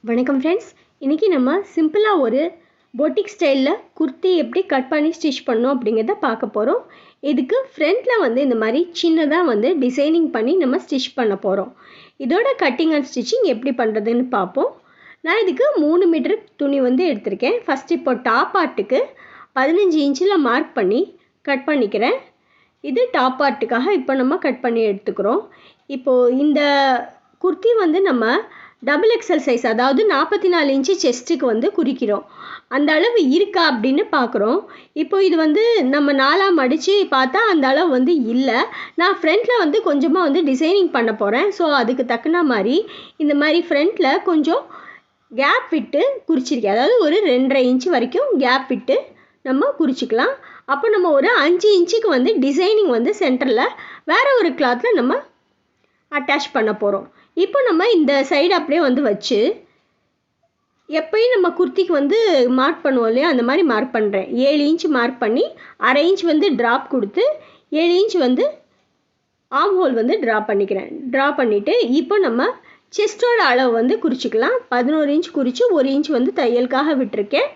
வணக்கம் ஃப்ரெண்ட்ஸ். இன்றைக்கி நம்ம சிம்பிளாக ஒரு பொட்டிக் ஸ்டைலில் குர்த்தி எப்படி கட் பண்ணி ஸ்டிச் பண்ணோம் அப்படிங்கிறத பார்க்க போகிறோம். இதுக்கு ஃப்ரண்ட்டில் வந்து இந்த மாதிரி சின்னதாக வந்து டிசைனிங் பண்ணி நம்ம ஸ்டிச் பண்ண போகிறோம். இதோட கட்டிங் அண்ட் ஸ்டிச்சிங் எப்படி பண்ணுறதுன்னு பார்ப்போம். நான் இதுக்கு 3 மீட்டர் துணி வந்து எடுத்திருக்கேன். ஃபஸ்ட் இப்போ டாப் பார்ட்டுக்கு 15 இன்ச்சில் மார்க் பண்ணி கட் பண்ணிக்கிறேன். இது டாப் பார்ட்டுக்காக இப்போ நம்ம கட் பண்ணி எடுத்துக்கிறோம். இப்போது இந்த குர்த்தி வந்து நம்ம டபுள் எக்ஸல் சைஸ், அதாவது 44 இன்ச்சு செஸ்ட்டுக்கு வந்து குறிக்கிறோம். அந்த அளவு இருக்கா அப்படின்னு பார்க்குறோம். இப்போ இது வந்து நம்ம 4ஆக மடித்து பார்த்தா அந்த அளவு வந்து இல்லை. நான் ஃப்ரண்ட்டில் வந்து கொஞ்சமாக வந்து டிசைனிங் பண்ண போகிறேன். ஸோ அதுக்கு தக்கன மாதிரி இந்த மாதிரி ஃப்ரண்ட்டில் கொஞ்சம் கேப் விட்டு குறிச்சிருக்கேன். அதாவது ஒரு 2.5 இன்ச்சு வரைக்கும் கேப் விட்டு நம்ம குறிச்சிக்கலாம். அப்போ நம்ம ஒரு 5 இன்ச்சுக்கு வந்து டிசைனிங் வந்து சென்டரில் வேறு ஒரு கிளாத்தில் நம்ம அட்டாச் பண்ண போகிறோம். இப்போ நம்ம இந்த சைடு அப்படியே வந்து வச்சு எப்பயும் நம்ம குர்த்திக்கு வந்து மார்க் பண்ணுவோம் இல்லையா, அந்த மாதிரி மார்க் பண்ணுறேன். 7 இன்ச் மார்க் பண்ணி 1/2 இன்ச் வந்து ட்ராப் கொடுத்து 7 இன்ச் வந்து ஆர்ம் ஹோல் வந்து ட்ரா பண்ணிக்கிறேன். ட்ரா பண்ணிவிட்டு இப்போ நம்ம செஸ்டோட அளவு வந்து குறிச்சிக்கலாம். 11 இன்ச் குறித்து 1 இன்ச் வந்து தையலுக்காக விட்டுருக்கேன்.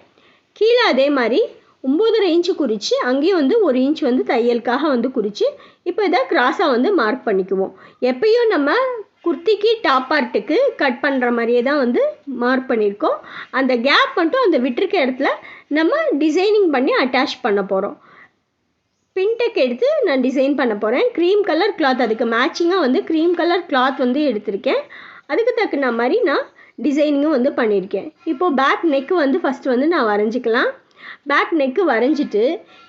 கீழே அதே மாதிரி 9.5 இன்ச்சு குறித்து அங்கேயும் வந்து 1 இன்ச் வந்து தையலுக்காக வந்து குறித்து இப்போ இதை கிராஸாக வந்து மார்க் பண்ணிக்குவோம். எப்பயும் நம்ம குர்த்திக்கு டாப் பார்ட்டுக்கு கட் பண்ணுற மாதிரியே தான் வந்து மார்க் பண்ணியிருக்கோம். அந்த கேப் மட்டும் அந்த விட்டுருக்க இடத்துல நம்ம டிசைனிங் பண்ணி அட்டாச் பண்ண போகிறோம். பின்டெக் எடுத்து நான் டிசைன் பண்ண போகிறேன். க்ரீம் கலர் கிளாத், அதுக்கு மேட்சிங்காக வந்து க்ரீம் கலர் கிளாத் வந்து எடுத்திருக்கேன். அதுக்கு தக்கன மாதிரி நான் டிசைனிங்கும் வந்து பண்ணியிருக்கேன். இப்போது பேக் நெக்கு வந்து ஃபஸ்ட்டு வந்து நான் வரைஞ்சிக்கலாம். பேக் நெக்கு வரைஞ்சிட்டு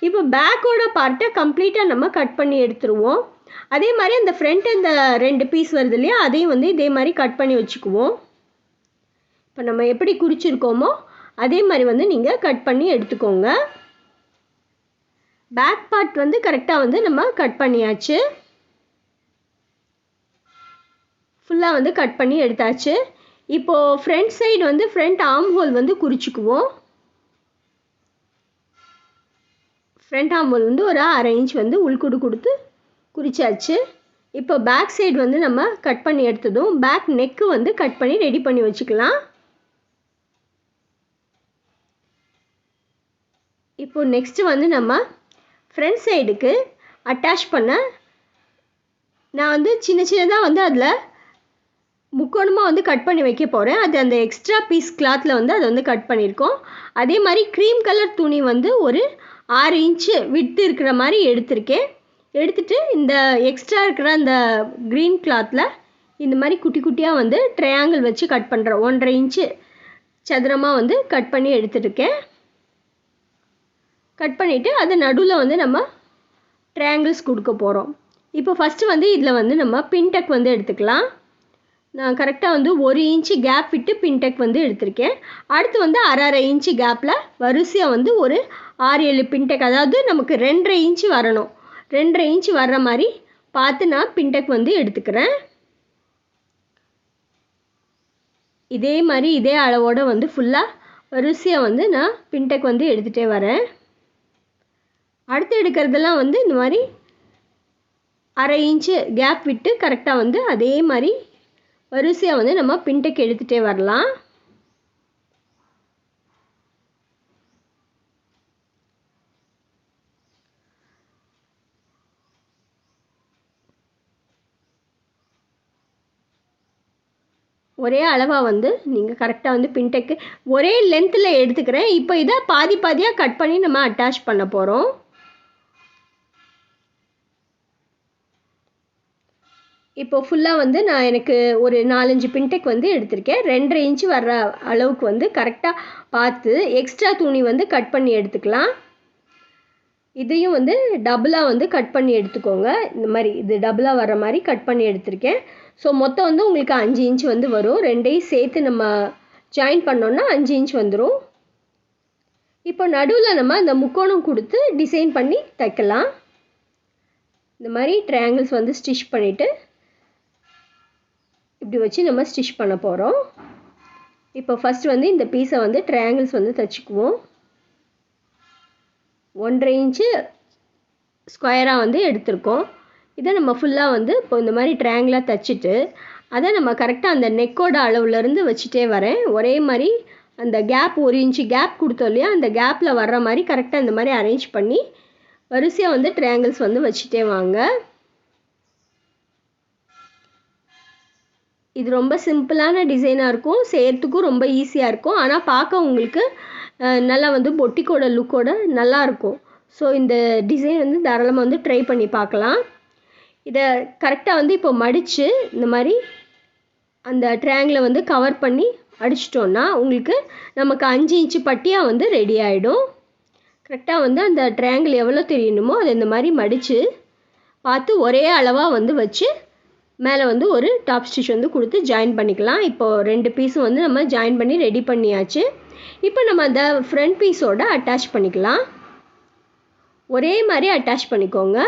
இப்போ பேக்கோட பார்ட்டை கம்ப்ளீட்டாக நம்ம கட் பண்ணி எடுத்துருவோம். அதே மாதிரி அந்த ஃப்ரண்ட் அந்த 2 பீஸ் வருது இல்லையா, அதையும் வந்து இதே மாதிரி கட் பண்ணி வச்சுக்குவோம். இப்போ நம்ம எப்படி குறிச்சிருக்கோமோ அதே மாதிரி வந்து நீங்கள் கட் பண்ணி எடுத்துக்கோங்க. பேக் பார்ட் வந்து கரெக்டாக வந்து நம்ம கட் பண்ணியாச்சு. ஃபுல்லாக வந்து கட் பண்ணி எடுத்தாச்சு. இப்போது ஃப்ரண்ட் சைடு வந்து ஃப்ரண்ட் ஆர்ம் ஹோல் வந்து குறிச்சிக்குவோம். ஃப்ரண்ட் ஆர்ம் ஹோல் வந்து ஒரு 1/2 இன்ச் வந்து உள்குடு கொடுத்து குறிச்சாச்சு. இப்போ பேக் சைடு வந்து நம்ம கட் பண்ணி எடுத்ததும் பேக் நெக்கு வந்து கட் பண்ணி ரெடி பண்ணி வச்சுக்கலாம். இப்போ நெக்ஸ்ட்டு வந்து நம்ம ஃப்ரண்ட் சைடுக்கு அட்டாச் பண்ண நான் வந்து சின்ன சின்னதாக வந்து அதில் முக்கோணமாக வந்து கட் பண்ணி வைக்க போகிறேன். அது அந்த எக்ஸ்ட்ரா பீஸ் கிளாத்தில் வந்து அதை வந்து கட் பண்ணியிருக்கோம். அதே மாதிரி க்ரீம் கலர் துணி வந்து ஒரு 6 இன்ச்சு விட்டு இருக்கிற மாதிரி எடுத்திருக்கேன். எடுத்துகிட்டு இந்த எக்ஸ்ட்ரா இருக்கிற அந்த க்ரீன் கிளாத்தில் இந்த மாதிரி குட்டி குட்டியாக வந்து ட்ரையாங்கிள் வச்சு கட் பண்ணுறேன். 1.5 இன்ச்சு சதுரமாக வந்து கட் பண்ணி எடுத்துருக்கேன். கட் பண்ணிவிட்டு அது நடுவில் வந்து நம்ம ட்ரையாங்கிள்ஸ் கொடுக்க போகிறோம். இப்போ ஃபஸ்ட்டு வந்து இதில் வந்து நம்ம பின்டெக் வந்து எடுத்துக்கலாம். நான் கரெக்டாக வந்து 1 இன்ச்சு கேப் விட்டு பின்டெக் வந்து எடுத்திருக்கேன். அடுத்து வந்து 1/2 இன்ச்சு கேப்பில் வரிசையாக வந்து ஒரு 6-7 பின்டெக், அதாவது நமக்கு 2.5 இன்ச்சு வரணும். 2.5 இன்ச்சு வர்ற மாதிரி பார்த்து நான் பின்டெக் வந்து எடுத்துக்கிறேன். இதே மாதிரி இதே அளவோடு வந்து ஃபுல்லாக வரிசையாக வந்து நான் பின்டெக் வந்து எடுத்துகிட்டே வரேன். அடுத்து எடுக்கிறதெல்லாம் வந்து இந்த மாதிரி 1/2 இன்ச்சு கேப் விட்டு கரெக்டாக வந்து அதே மாதிரி வரிசையாக வந்து நம்ம பின்டெக் எடுத்துகிட்டே வரலாம். ஒரே அளவாக வந்து நீங்கள் கரெக்டாக வந்து பின்டெக்கு ஒரே லென்த்தில் எடுத்துக்கிறேன். இப்போ இதை பாதி பாதியாக கட் பண்ணி நம்ம அட்டாச் பண்ண போகிறோம். இப்போ ஃபுல்லாக வந்து நான் எனக்கு ஒரு 4-5 பின்டெக் வந்து எடுத்திருக்கேன். 2.5 இன்ச்சு வர்ற அளவுக்கு வந்து கரெக்டாக பார்த்து எக்ஸ்ட்ரா துணி வந்து கட் பண்ணி எடுத்துக்கலாம். இதையும் வந்து டபுளாக வந்து கட் பண்ணி எடுத்துக்கோங்க. இந்த மாதிரி இது டபுளாக வர்ற மாதிரி கட் பண்ணி எடுத்திருக்கேன். ஸோ மொத்தம் வந்து உங்களுக்கு 5 இன்ச் வந்து வரும். 2ஐயும் சேர்த்து நம்ம ஜாயின் பண்ணோன்னா 5 இன்ச் வந்துடும். இப்போ நடுவில் நம்ம இந்த முக்கோணம் கொடுத்து டிசைன் பண்ணி தைக்கலாம். இந்த மாதிரி ட்ரையாங்கிள்ஸ் வந்து ஸ்டிச் பண்ணிவிட்டு இப்படி வச்சு நம்ம ஸ்டிச் பண்ண போகிறோம். இப்போ ஃபஸ்ட்டு வந்து இந்த பீஸை வந்து ட்ரையாங்கிள்ஸ் வந்து தைச்சிக்குவோம். 1.5 இன்ச்சு ஸ்கொயராக வந்து எடுத்திருக்கோம். இதை நம்ம ஃபுல்லாக வந்து இப்போ இந்த மாதிரி ட்ரையாங்கிளாக தைச்சிட்டு அதை நம்ம கரெக்டாக அந்த நெக்கோட அளவுலேருந்து வச்சுட்டே வரேன். ஒரே மாதிரி அந்த கேப் 1 இன்ச்சு கேப் கொடுத்தோம் இல்லையா, அந்த கேப்பில் வர்ற மாதிரி கரெக்டாக இந்த மாதிரி அரேஞ்ச் பண்ணி வரிசையாக வந்து ட்ரையாங்கிள்ஸ் வந்து வச்சுட்டே வாங்க. இது ரொம்ப சிம்பிளான டிசைனாக இருக்கும், செய்கிறதுக்கும் ரொம்ப ஈஸியாக இருக்கும். ஆனால் பார்க்க உங்களுக்கு நல்லா வந்து பொட்டிக்கோட லுக்கோட நல்லாயிருக்கும். ஸோ இந்த டிசைன் வந்து தாராளமாக வந்து ட்ரை பண்ணி பார்க்கலாம். இதை கரெக்டாக வந்து இப்போ மடித்து இந்த மாதிரி அந்த ட்ரையாங்கிளை வந்து கவர் பண்ணி அடிச்சிட்டோன்னா உங்களுக்கு நமக்கு 5 இன்ச்சு பட்டியாக வந்து ரெடி ஆகிடும். கரெக்டாக வந்து அந்த ட்ரையாங்கிள் எவ்வளோ தெரியணுமோ அதை இந்த மாதிரி மடித்து பார்த்து ஒரே அளவாக வந்து வச்சு மேலே வந்து ஒரு டாப் ஸ்டிச் வந்து கொடுத்து ஜாயின் பண்ணிக்கலாம். இப்போது 2 பீஸும் வந்து நம்ம ஜாயின் பண்ணி ரெடி பண்ணியாச்சு. இப்போ நம்ம அந்த ஃப்ரண்ட் பீஸோட அட்டாச் பண்ணிக்கலாம். ஒரே மாதிரி அட்டாச் பண்ணிக்கோங்க.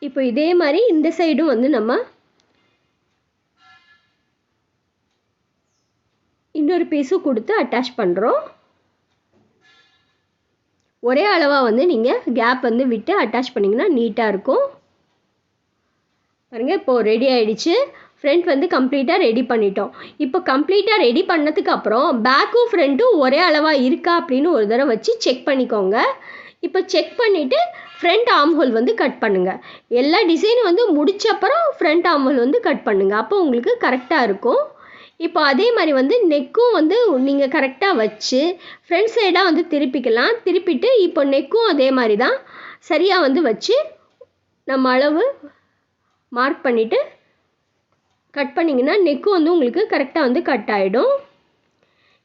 இப்போ இதே மாதிரி இந்த சைடும் வந்து நம்ம இன்னொரு பீஸும் கொடுத்து அட்டாச் பண்ணுறோம். ஒரே அளவாக வந்து நீங்கள் கேப் வந்து விட்டு அட்டாச் பண்ணிங்கன்னா நீட்டாக இருக்கும். பாருங்கள், இப்போது ரெடி ஆகிடுச்சு. ஃப்ரண்ட் வந்து கம்ப்ளீட்டாக ரெடி பண்ணிட்டோம். இப்போ கம்ப்ளீட்டாக ரெடி பண்ணதுக்கு அப்புறம் பேக்கும் ஃப்ரண்ட்டும் ஒரே அளவாக இருக்கா அப்படின்னு ஒரு தடவை வச்சு செக் பண்ணிக்கோங்க. இப்போ செக் பண்ணிவிட்டு ஃப்ரண்ட் ஆர்ம் ஹோல் வந்து கட் பண்ணுங்கள். எல்லா டிசைனும் வந்து முடிச்ச அப்புறம் ஃப்ரண்ட் ஆர்ம் ஹோல் வந்து கட் பண்ணுங்கள். அப்போ உங்களுக்கு கரெக்டாக இருக்கும். இப்போ அதே மாதிரி வந்து நெக்கும் வந்து நீங்கள் கரெக்டாக வச்சு ஃப்ரண்ட் சைடாக வந்து திருப்பிக்கலாம். திருப்பிட்டு இப்போ நெக்கும் அதே மாதிரி தான் சரியாக வந்து வச்சு நம்ம அளவு மார்க் பண்ணிவிட்டு கட் பண்ணிங்கன்னா நெக்கும் வந்து உங்களுக்கு கரெக்டாக வந்து கட் ஆகிடும்.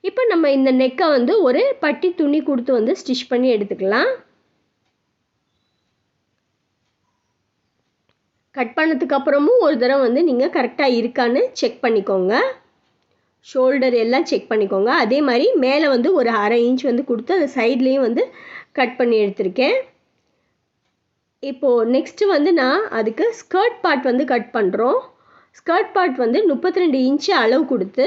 இப்போ நம்ம இந்த நெக்கை வந்து ஒரு பட்டி துணி கொடுத்து வந்து ஸ்டிச் பண்ணி எடுத்துக்கலாம். கட் பண்ணதுக்கு அப்புறமும் ஒரு தடவை வந்து நீங்கள் கரெக்டாக இருக்கான்னு செக் பண்ணிக்கோங்க. ஷோல்டர் எல்லாம் செக் பண்ணிக்கோங்க. அதே மாதிரி மேலே வந்து ஒரு 1/2 இன்ச் வந்து கொடுத்து அந்த சைட்லேயும் வந்து கட் பண்ணி எடுத்திருக்கேன். இப்போது நெக்ஸ்ட்டு வந்து நான் அதுக்கு ஸ்கர்ட் பார்ட் வந்து கட் பண்ணுறோம். ஸ்கர்ட் பார்ட் வந்து 32 இன்ச்சு அளவு கொடுத்து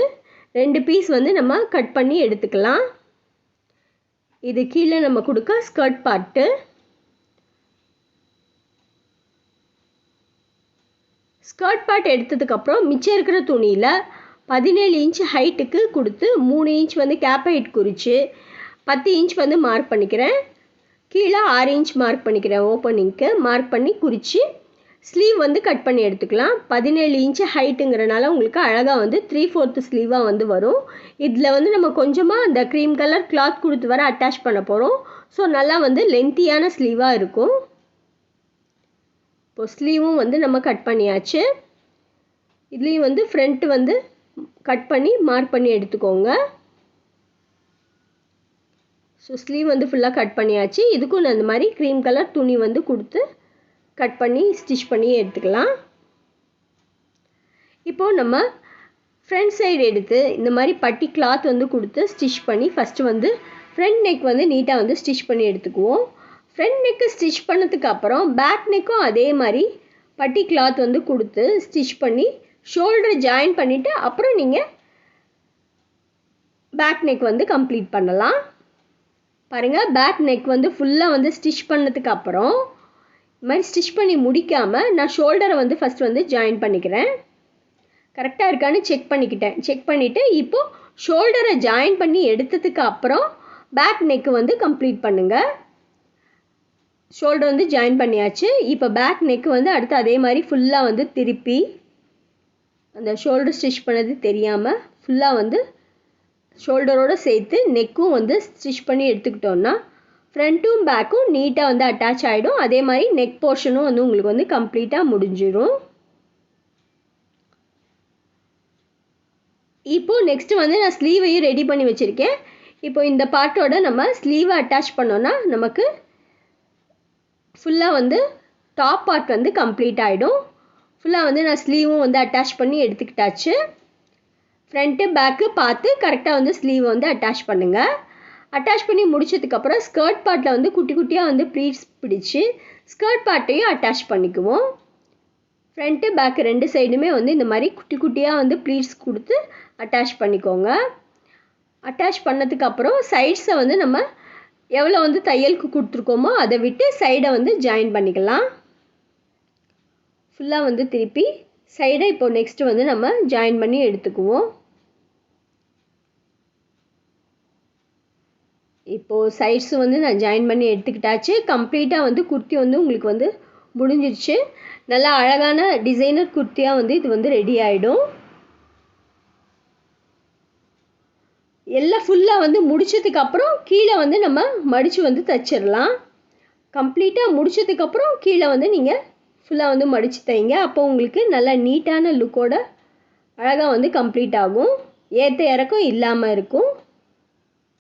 2 பீஸ் வந்து நம்ம கட் பண்ணி எடுத்துக்கலாம். இது கீழே நம்ம கொடுக்க ஸ்கர்ட் பார்ட்டு. ஸ்கர்ட் பார்ட் எடுத்ததுக்கப்புறம் மிச்சம் இருக்கிற துணியில் 17 இன்ச் ஹைட்டுக்கு கொடுத்து 3 இன்ச் வந்து கேப் ஹைட் குறித்து 10 இன்ச் வந்து மார்க் பண்ணிக்கிறேன். கீழே 6 இன்ச் மார்க் பண்ணிக்கிறேன். ஓப்பனிங்க்கு மார்க் பண்ணி குறித்து ஸ்லீவ் வந்து கட் பண்ணி எடுத்துக்கலாம். 17 இன்ச்சு ஹைட்டுங்கிறனால உங்களுக்கு அழகாக வந்து 3/4 ஸ்லீவாக வந்து வரும். இதில் வந்து நம்ம கொஞ்சமாக அந்த க்ரீம் கலர் கிளாத் கொடுத்து வர அட்டாச் பண்ண போகிறோம். ஸோ நல்லா வந்து லென்த்தியான ஸ்லீவாக இருக்கும். இப்போ ஸ்லீவும் வந்து நம்ம கட் பண்ணியாச்சு. இதுலேயும் வந்து ஃப்ரண்ட்டு வந்து கட் பண்ணி மார்க் பண்ணி எடுத்துக்கோங்க. ஸோ ஸ்லீவ் வந்து ஃபுல்லாக கட் பண்ணியாச்சு. இதுக்கும் நான் இந்த மாதிரி க்ரீம் கலர் துணி வந்து கொடுத்து கட் பண்ணி ஸ்டிச் பண்ணி எடுத்துக்கலாம். இப்போது நம்ம ஃப்ரண்ட் சைடு எடுத்து இந்த மாதிரி பட்டி கிளாத் வந்து கொடுத்து ஸ்டிச் பண்ணி ஃபஸ்ட்டு வந்து ஃப்ரண்ட் நெக் வந்து நீட்டாக வந்து ஸ்டிச் பண்ணி எடுத்துக்குவோம். ஃப்ரண்ட் நெக்கு ஸ்டிச் பண்ணதுக்கு அப்புறம் பேக் நெக்கும் அதே மாதிரி பட்டி கிளாத் வந்து கொடுத்து ஸ்டிச் பண்ணி ஷோல்டரை ஜாயின் பண்ணிவிட்டு அப்புறம் நீங்கள் பேக் நெக் வந்து கம்ப்ளீட் பண்ணலாம். பாருங்கள், பேக் நெக் வந்து ஃபுல்லாக வந்து ஸ்டிச் பண்ணதுக்கு அப்புறம் இது மாதிரி ஸ்டிச் பண்ணி முடிக்காமல் நான் ஷோல்டரை வந்து ஃபஸ்ட் வந்து ஜாயின் பண்ணிக்கிறேன். கரெக்டாக இருக்கான்னு செக் பண்ணிக்கிட்டேன். செக் பண்ணிவிட்டு இப்போது ஷோல்டரை ஜாயின் பண்ணி எடுத்ததுக்கு அப்புறம் பேக் நெக்கு வந்து கம்ப்ளீட் பண்ணுங்கள். ஷோல்டர் வந்து ஜாயின் பண்ணியாச்சு. இப்போ பேக் நெக்கு வந்து அடுத்து அதே மாதிரி ஃபுல்லாக வந்து திருப்பி அந்த ஷோல்டர் ஸ்டிச் பண்ணது தெரியாமல் ஃபுல்லாக வந்து ஷோல்டரோடு சேர்த்து நெக்கும் வந்து ஸ்டிச் பண்ணி எடுத்துக்கிட்டோன்னா ஃப்ரண்ட்டும் பேக்கும் நீட்டாக வந்து அட்டாச் ஆகிடும். அதே மாதிரி நெக் போர்ஷனும் வந்து உங்களுக்கு வந்து கம்ப்ளீட்டாக முடிஞ்சிடும். இப்போது நெக்ஸ்ட்டு வந்து நான் ஸ்லீவையும் ரெடி பண்ணி வச்சுருக்கேன். இப்போ இந்த பார்ட்டோட நம்ம ஸ்லீவை அட்டாச் பண்ணோன்னா நமக்கு ஃபுல்லாக வந்து டாப் பார்ட் வந்து கம்ப்ளீட் ஆகிடும். ஃபுல்லாக வந்து நான் ஸ்லீவும் வந்து அட்டாச் பண்ணி எடுத்துக்கிட்டாச்சு. ஃப்ரண்ட்டு பேக்கு பார்த்து கரெக்டாக வந்து ஸ்லீவை வந்து அட்டாச் பண்ணுங்கள். அட்டாச் பண்ணி முடிச்சதுக்கப்புறம் ஸ்கர்ட் பார்ட்டில் வந்து குட்டி குட்டியாக வந்து ப்ளீட்ஸ் பிடிச்சி ஸ்கர்ட் பார்ட்டையும் அட்டாச் பண்ணிக்குவோம். ஃப்ரண்ட்டு பேக்கு 2 சைடுமே வந்து இந்த மாதிரி குட்டி குட்டியாக வந்து ப்ளீட்ஸ் கொடுத்து அட்டாச் பண்ணிக்கோங்க. அட்டாச் பண்ணதுக்கப்புறம் சைட்ஸை வந்து நம்ம எவ்வளோ வந்து தையலுக்கு கொடுத்துருக்கோமோ அதை விட்டு சைடை வந்து ஜாயின் பண்ணிக்கலாம். ஃபுல்லாக வந்து திருப்பி சைடை இப்போ நெக்ஸ்ட்டு வந்து நம்ம ஜாயின் பண்ணி எடுத்துக்குவோம். இப்போது சைட்ஸ் வந்து நான் ஜாயின் பண்ணி எடுத்துக்கிட்டாச்சு. கம்ப்ளீட்டாக வந்து குர்த்தி வந்து உங்களுக்கு வந்து முடிஞ்சிருச்சு. நல்லா அழகான டிசைனர் குர்த்தியாக வந்து இது வந்து ரெடி ஆகிடும். எல்லாம் ஃபுல்லாக வந்து முடிச்சதுக்கப்புறம் கீழே வந்து நம்ம மடித்து வந்து தைச்சிடலாம். கம்ப்ளீட்டாக முடிச்சதுக்கப்புறம் கீழே வந்து நீங்கள் ஃபுல்லாக வந்து மடித்து தைங்க. அப்போ உங்களுக்கு நல்லா நீட்டான லுக்கோட அழகாக வந்து கம்ப்ளீட் ஆகும். ஏற்ற இறக்கம் இல்லாமல் இருக்கும்.